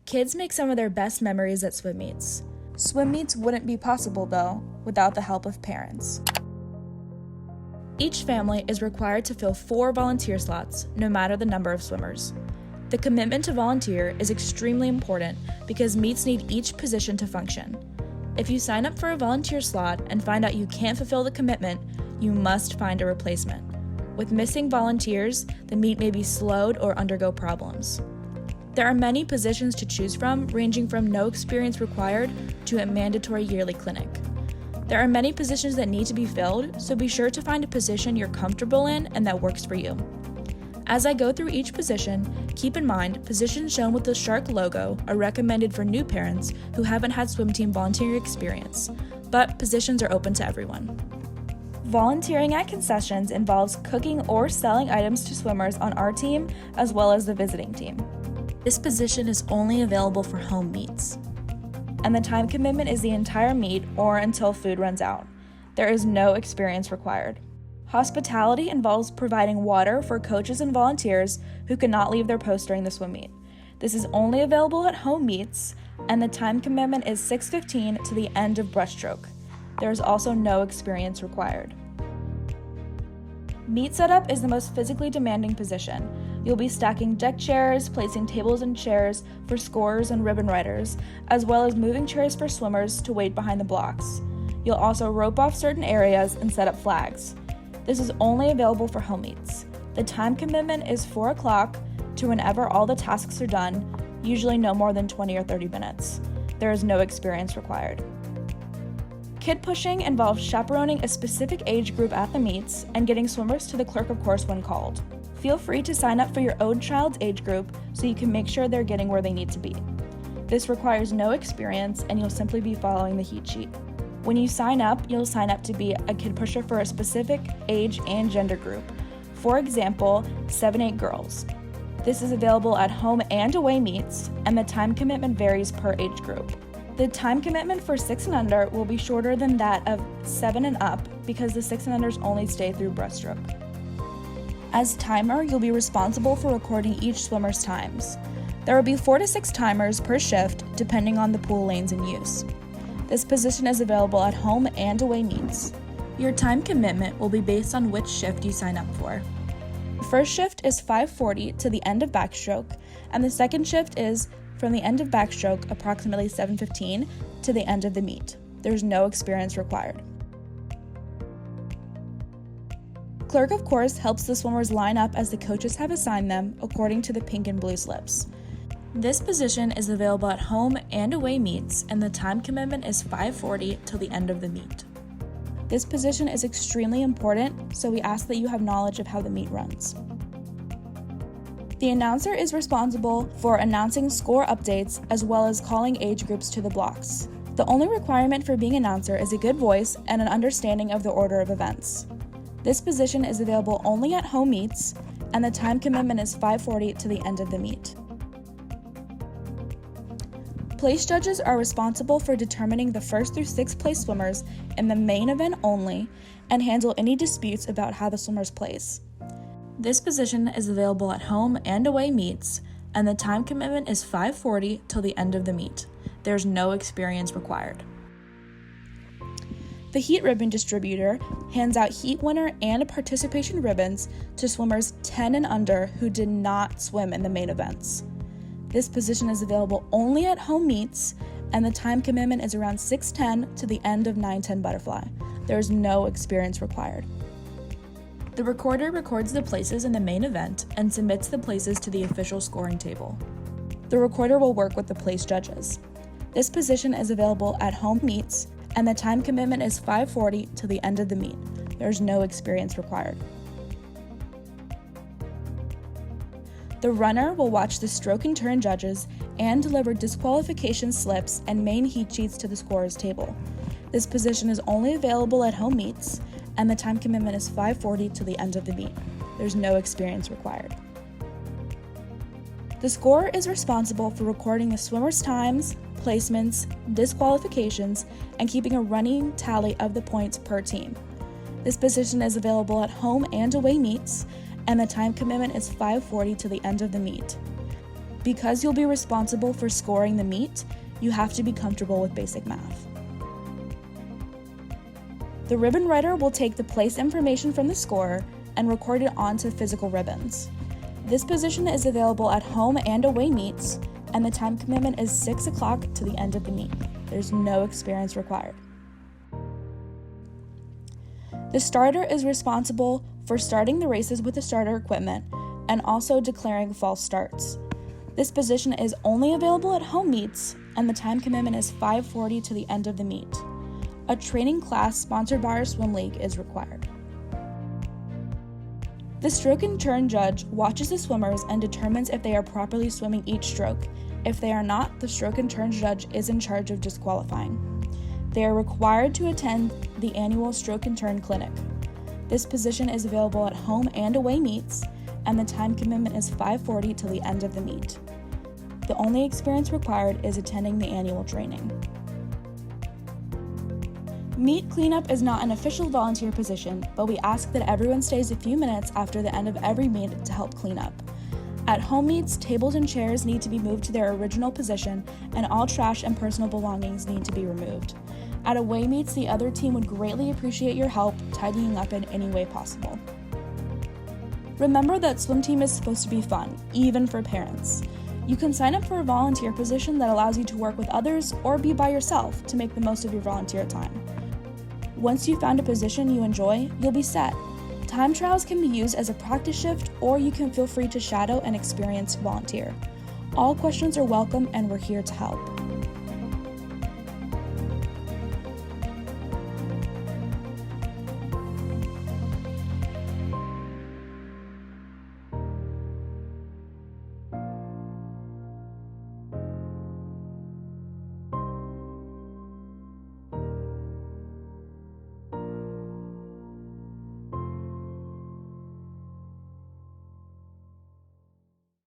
Kids make some of their best memories at swim meets. Swim meets wouldn't be possible, though, without the help of parents. Each family is required to fill 4 volunteer slots, no matter the number of swimmers. The commitment to volunteer is extremely important because meets need each position to function. If you sign up for a volunteer slot and find out you can't fulfill the commitment, you must find a replacement. With missing volunteers, the meet may be slowed or undergo problems. There are many positions to choose from, ranging from no experience required to a mandatory yearly clinic. There are many positions that need to be filled, so be sure to find a position you're comfortable in and that works for you. As I go through each position, keep in mind positions shown with the shark logo are recommended for new parents who haven't had swim team volunteering experience, but positions are open to everyone. Volunteering at concessions involves cooking or selling items to swimmers on our team as well as the visiting team. This position is only available for home meets, and the time commitment is the entire meet or until food runs out. There is no experience required. Hospitality involves providing water for coaches and volunteers who cannot leave their post during the swim meet. This is only available at home meets, and the time commitment is 6:15 to the end of breaststroke. There is also no experience required. Meet setup is the most physically demanding position. You'll be stacking deck chairs, placing tables and chairs for scorers and ribbon riders, as well as moving chairs for swimmers to wait behind the blocks. You'll also rope off certain areas and set up flags. This is only available for home meets. The time commitment is 4 o'clock to whenever all the tasks are done, usually no more than 20 or 30 minutes. There is no experience required. Kid pushing involves chaperoning a specific age group at the meets and getting swimmers to the clerk of course when called. Feel free to sign up for your own child's age group so you can make sure they're getting where they need to be. This requires no experience and you'll simply be following the heat sheet. When you sign up, you'll sign up to be a kid pusher for a specific age and gender group. For example, 7-8 girls. This is available at home and away meets, and the time commitment varies per age group. The time commitment for 6 and under will be shorter than that of 7 and up because the 6 and unders only stay through breaststroke. As timer, you'll be responsible for recording each swimmer's times. There will be 4 to 6 timers per shift depending on the pool lanes in use. This position is available at home and away meets. Your time commitment will be based on which shift you sign up for. The first shift is 5:40 to the end of backstroke, and the second shift is from the end of backstroke approximately 7:15 to the end of the meet. There's no experience required. Clerk of course helps the swimmers line up as the coaches have assigned them according to the pink and blue slips. This position is available at home and away meets, and the time commitment is 5:40 till the end of the meet. This position is extremely important, so we ask that you have knowledge of how the meet runs. The announcer is responsible for announcing score updates as well as calling age groups to the blocks. The only requirement for being announcer is a good voice and an understanding of the order of events. This position is available only at home meets, and the time commitment is 5:40 to the end of the meet. Place judges are responsible for determining the 1st through 6th place swimmers in the main event only and handle any disputes about how the swimmers place. This position is available at home and away meets, and the time commitment is 5:40 till the end of the meet. There's no experience required. The heat ribbon distributor hands out heat winner and participation ribbons to swimmers 10 and under who did not swim in the main events. This position is available only at home meets, and the time commitment is around 6:10 to the end of 9:10 butterfly. There is no experience required. The recorder records the places in the main event and submits the places to the official scoring table. The recorder will work with the place judges. This position is available at home meets, and the time commitment is 5:40 to the end of the meet. There is no experience required. The runner will watch the stroke and turn judges and deliver disqualification slips and main heat sheets to the scorer's table. This position is only available at home meets, and the time commitment is 5:40 to the end of the meet. There's no experience required. The scorer is responsible for recording the swimmers' times, placements, disqualifications, and keeping a running tally of the points per team. This position is available at home and away meets, and the time commitment is 5:40 to the end of the meet. Because you'll be responsible for scoring the meet, you have to be comfortable with basic math. The ribbon writer will take the place information from the scorer and record it onto physical ribbons. This position is available at home and away meets, and the time commitment is 6 o'clock to the end of the meet. There's no experience required. The starter is responsible for starting the races with the starter equipment and also declaring false starts. This position is only available at home meets, and the time commitment is 5:40 to the end of the meet. A training class sponsored by our swim league is required. The stroke and turn judge watches the swimmers and determines if they are properly swimming each stroke. If they are not, the stroke and turn judge is in charge of disqualifying. They are required to attend the annual stroke and turn clinic. This position is available at home and away meets, and the time commitment is 5:40 till the end of the meet. The only experience required is attending the annual training. Meet cleanup is not an official volunteer position, but we ask that everyone stays a few minutes after the end of every meet to help clean up. At home meets, tables and chairs need to be moved to their original position, and all trash and personal belongings need to be removed. At away meets, the other team would greatly appreciate your help tidying up in any way possible. Remember that swim team is supposed to be fun, even for parents. You can sign up for a volunteer position that allows you to work with others or be by yourself to make the most of your volunteer time. Once you've found a position you enjoy, you'll be set. Time trials can be used as a practice shift, or you can feel free to shadow and experience volunteer. All questions are welcome, and we're here to help.